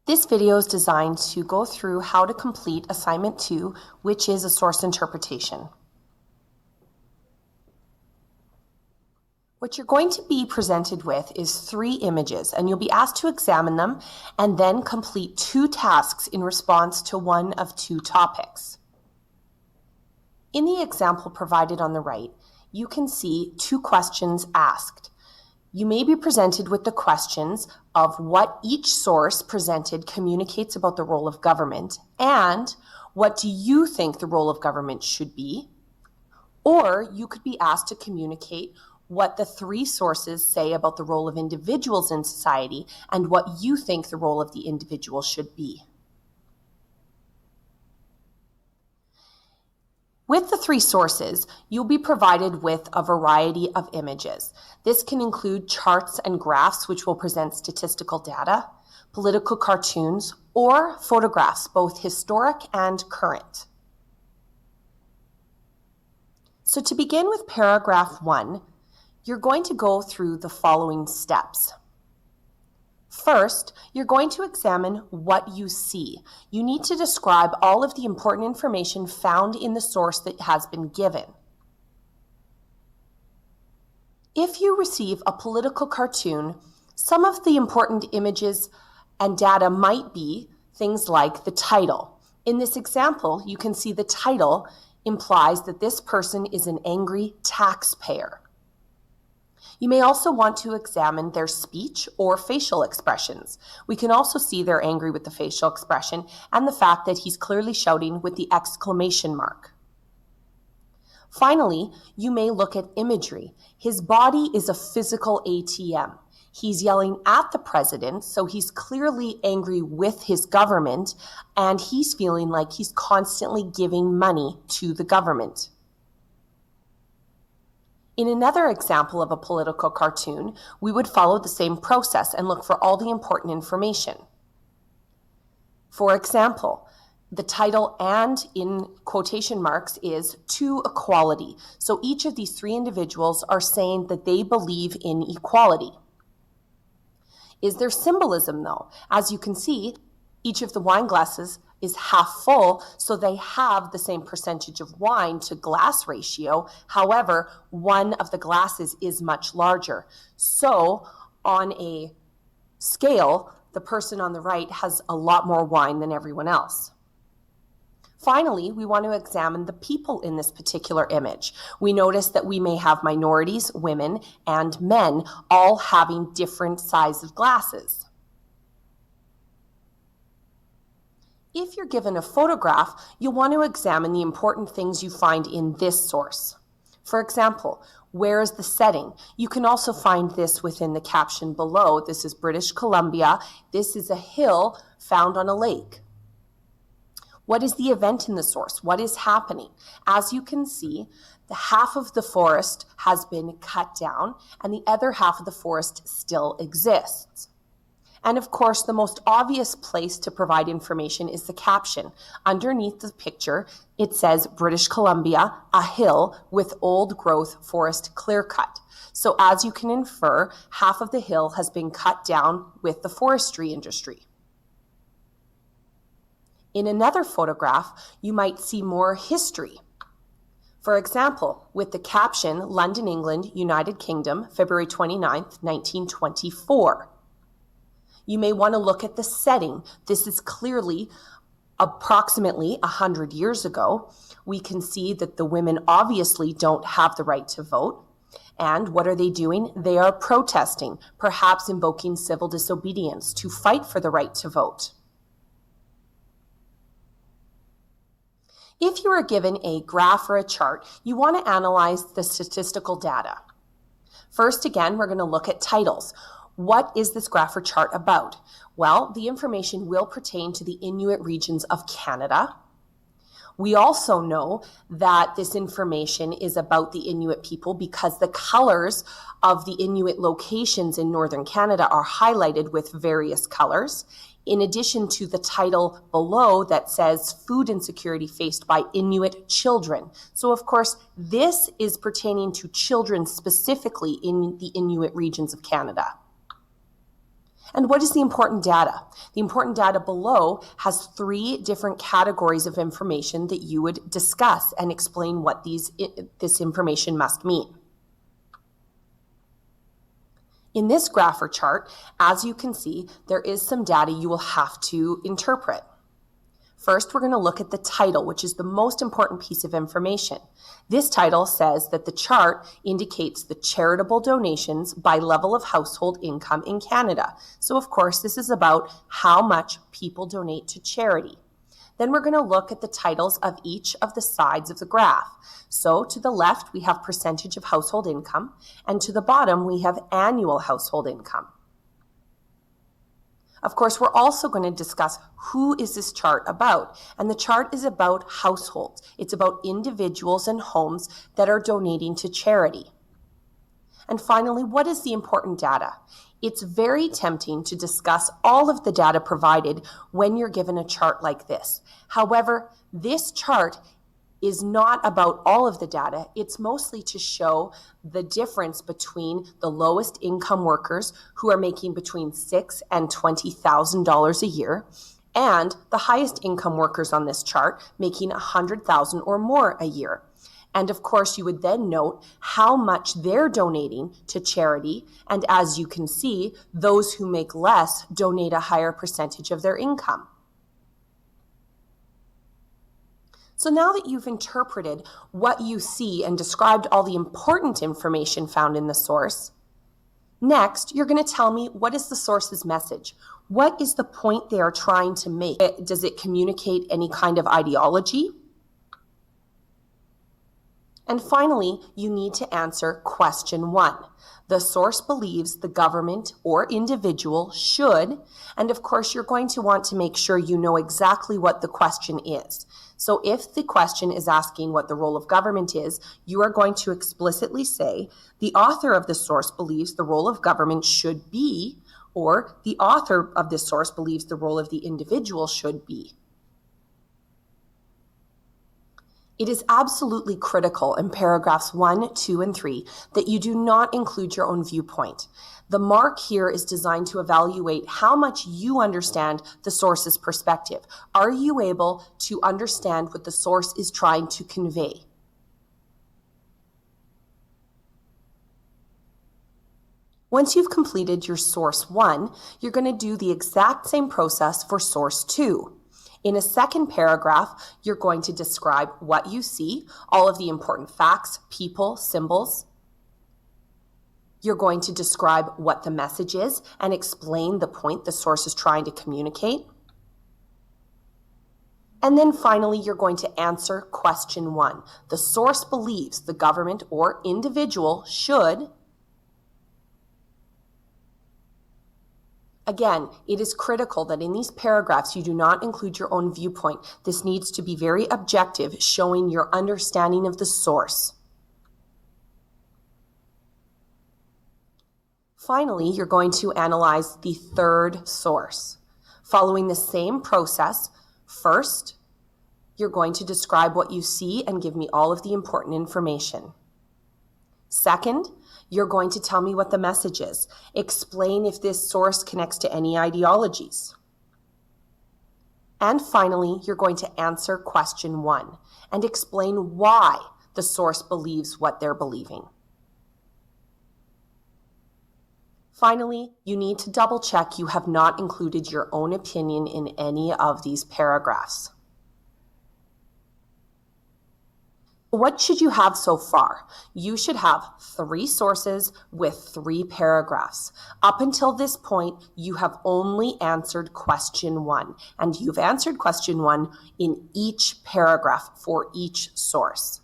This video is designed to go through how to complete assignment 2, which is a source interpretation. What you're going to be presented with is 3 images, and you'll be asked to examine them and then complete 2 tasks in response to one of 2 topics. In the example provided on the right, you can see 2 questions asked. You may be presented with the questions of what each source presented communicates about the role of government and what do you think the role of government should be? Or you could be asked to communicate what the 3 sources say about the role of individuals in society and what you think the role of the individual should be. With the 3 sources, you'll be provided with a variety of images. This can include charts and graphs, which will present statistical data, political cartoons, or photographs, both historic and current. So to begin with paragraph 1, you're going to go through the following steps. First, you're going to examine what you see. You need to describe all of the important information found in the source that has been given. If you receive a political cartoon, some of the important images and data might be things like the title. In this example, you can see the title implies that this person is an angry taxpayer. You may also want to examine their speech or facial expressions. We can also see they're angry with the facial expression and the fact that he's clearly shouting with the exclamation mark. Finally, you may look at imagery. His body is a physical ATM. He's yelling at the president, so he's clearly angry with his government, and he's feeling like he's constantly giving money to the government. In another example of a political cartoon, we would follow the same process and look for all the important information. For example, the title and in quotation marks is "to equality." So each of these 3 individuals are saying that they believe in equality. Is there symbolism though? As you can see, each of the wine glasses is half full, so they have the same percentage of wine to glass ratio. However, one of the glasses is much larger. So on a scale, the person on the right has a lot more wine than everyone else. Finally, we want to examine the people in this particular image. We notice that we may have minorities, women, and men all having different sizes of glasses. If you're given a photograph, you'll want to examine the important things you find in this source. For example, where is the setting? You can also find this within the caption below. This is British Columbia. This is a hill found on a lake. What is the event in the source? What is happening? As you can see, the half of the forest has been cut down and the other half of the forest still exists. And of course, the most obvious place to provide information is the caption. Underneath the picture, it says British Columbia, a hill with old growth forest clear cut. So as you can infer, half of the hill has been cut down with the forestry industry. In another photograph, you might see more history. For example, with the caption, London, England, United Kingdom, February 29th, 1924. You may want to look at the setting. This is clearly approximately 100 years ago. We can see that the women obviously don't have the right to vote. And what are they doing? They are protesting, perhaps invoking civil disobedience to fight for the right to vote. If you are given a graph or a chart, you want to analyze the statistical data. First, again, we're going to look at titles. What is this graph or chart about? Well, the information will pertain to the Inuit regions of Canada. We also know that this information is about the Inuit people because the colors of the Inuit locations in northern Canada are highlighted with various colors, in addition to the title below that says food insecurity faced by Inuit children. So of course, this is pertaining to children specifically in the Inuit regions of Canada. And what is the important data? The important data below has 3 different categories of information that you would discuss and explain what this information must mean. In this graph or chart, as you can see, there is some data you will have to interpret. First, we're going to look at the title, which is the most important piece of information. This title says that the chart indicates the charitable donations by level of household income in Canada. So, of course, this is about how much people donate to charity. Then we're going to look at the titles of each of the sides of the graph. So, to the left, we have percentage of household income, and to the bottom, we have annual household income. Of course, we're also going to discuss who is this chart about. And the chart is about households. It's about individuals and homes that are donating to charity. And finally, what is the important data? It's very tempting to discuss all of the data provided when you're given a chart like this. However, this chart is not about all of the data. It's mostly to show the difference between the lowest income workers who are making between $6,000 and $20,000 a year and the highest income workers on this chart making $100,000 or more a year. And of course, you would then note how much they're donating to charity. And as you can see, those who make less donate a higher percentage of their income. So now that you've interpreted what you see and described all the important information found in the source, next, you're going to tell me, what is the source's message? What is the point they are trying to make? Does it communicate any kind of ideology? And finally, you need to answer question 1. The source believes the government or individual should, and of course, you're going to want to make sure you know exactly what the question is. So if the question is asking what the role of government is, you are going to explicitly say, the author of the source believes the role of government should be, or the author of this source believes the role of the individual should be. It is absolutely critical in paragraphs 1, 2, and 3 that you do not include your own viewpoint. The mark here is designed to evaluate how much you understand the source's perspective. Are you able to understand what the source is trying to convey? Once you've completed your source 1, you're going to do the exact same process for source 2. In a second paragraph, you're going to describe what you see, all of the important facts, people, symbols. You're going to describe what the message is and explain the point the source is trying to communicate. And then finally, you're going to answer question 1. The source believes the government or individual should. Again, it is critical that in these paragraphs you do not include your own viewpoint. This needs to be very objective, showing your understanding of the source. Finally, you're going to analyze the third source. Following the same process, first, you're going to describe what you see and give me all of the important information. Second, you're going to tell me what the message is. Explain if this source connects to any ideologies. And finally, you're going to answer question 1 and explain why the source believes what they're believing. Finally, you need to double check you have not included your own opinion in any of these paragraphs. What should you have so far? You should have 3 sources with 3 paragraphs. Up until this point, you have only answered question 1, and you've answered question 1 in each paragraph for each source.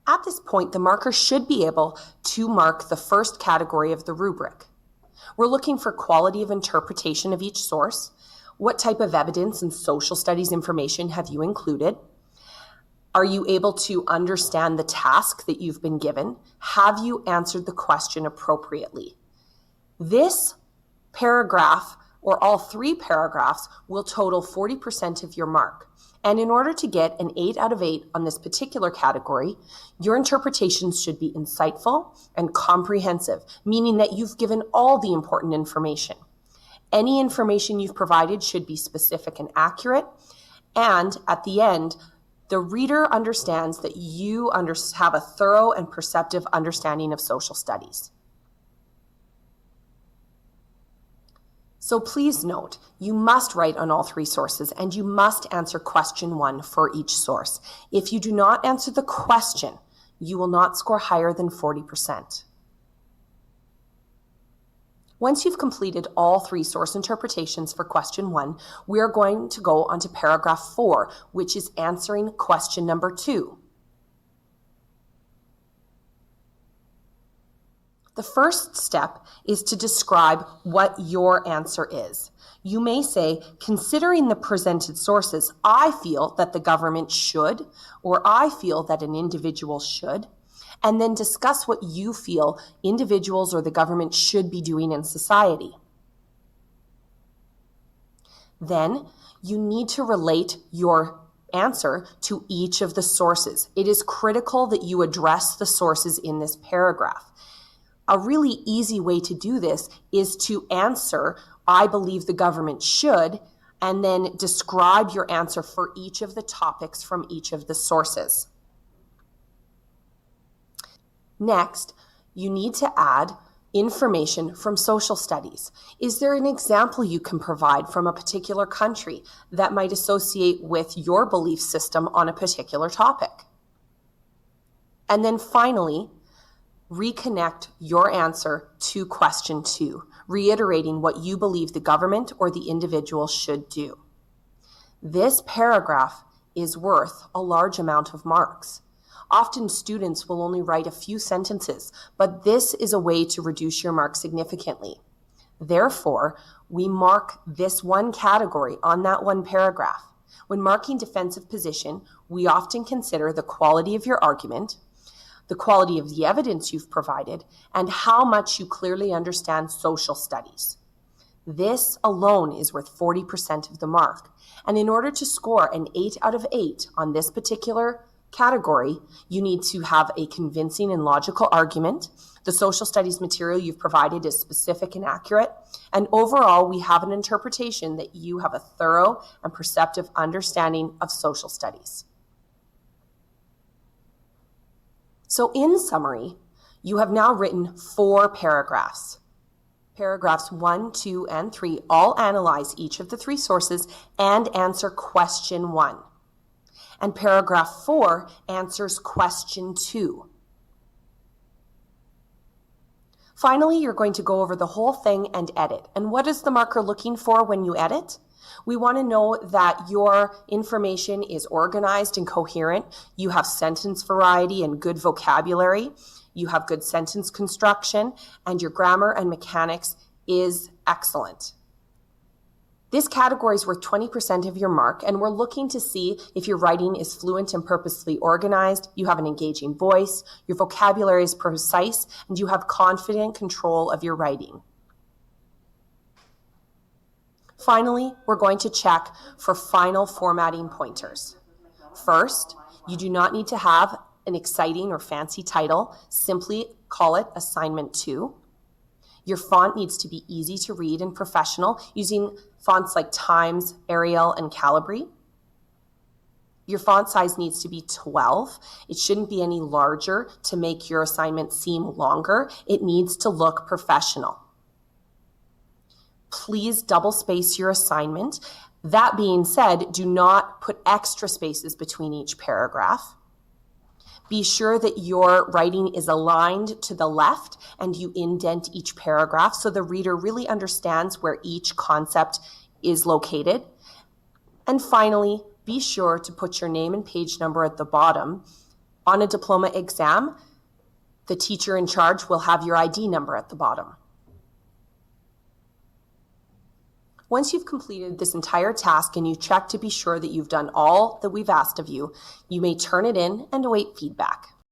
At this point, the marker should be able to mark the first category of the rubric. We're looking for quality of interpretation of each source. What type of evidence and social studies information have you included? Are you able to understand the task that you've been given? Have you answered the question appropriately? This paragraph, or all 3 paragraphs, will total 40% of your mark. And in order to get an 8 out of 8 on this particular category, your interpretations should be insightful and comprehensive, meaning that you've given all the important information. Any information you've provided should be specific and accurate. And at the end, the reader understands that you have a thorough and perceptive understanding of social studies. So please note, you must write on all 3 sources and you must answer question 1 for each source. If you do not answer the question, you will not score higher than 40%. Once you've completed all 3 source interpretations for question 1, we are going to go on to paragraph 4, which is answering question number 2. The first step is to describe what your answer is. You may say, considering the presented sources, I feel that the government should, or I feel that an individual should, and then discuss what you feel individuals or the government should be doing in society. Then you need to relate your answer to each of the sources. It is critical that you address the sources in this paragraph. A really easy way to do this is to answer, I believe the government should, and then describe your answer for each of the topics from each of the sources. Next, you need to add information from social studies. Is there an example you can provide from a particular country that might associate with your belief system on a particular topic? And then finally, reconnect your answer to question 2, reiterating what you believe the government or the individual should do. This paragraph is worth a large amount of marks. Often students will only write a few sentences, but this is a way to reduce your marks significantly. Therefore, we mark this one category on that one paragraph. When marking defensive position, we often consider the quality of your argument, the quality of the evidence you've provided, and how much you clearly understand social studies. This alone is worth 40% of the mark. And in order to score an 8 out of 8 on this particular category, you need to have a convincing and logical argument. The social studies material you've provided is specific and accurate. And overall, we have an interpretation that you have a thorough and perceptive understanding of social studies. So in summary, you have now written 4 paragraphs. Paragraphs 1, 2, and 3 all analyze each of the 3 sources and answer question 1. And paragraph 4 answers question 2. Finally, you're going to go over the whole thing and edit. And what is the marker looking for when you edit? We want to know that your information is organized and coherent. You have sentence variety and good vocabulary. You have good sentence construction, and your grammar and mechanics is excellent. This category is worth 20% of your mark, and we're looking to see if your writing is fluent and purposely organized, you have an engaging voice, your vocabulary is precise, and you have confident control of your writing. Finally, we're going to check for final formatting pointers. First, you do not need to have an exciting or fancy title. Simply call it Assignment 2. Your font needs to be easy to read and professional, using fonts like Times, Arial, and Calibri. Your font size needs to be 12. It shouldn't be any larger to make your assignment seem longer. It needs to look professional. Please double space your assignment. That being said, do not put extra spaces between each paragraph. Be sure that your writing is aligned to the left and you indent each paragraph so the reader really understands where each concept is located. And finally, be sure to put your name and page number at the bottom. On a diploma exam, the teacher in charge will have your ID number at the bottom. Once you've completed this entire task and you check to be sure that you've done all that we've asked of you, you may turn it in and await feedback.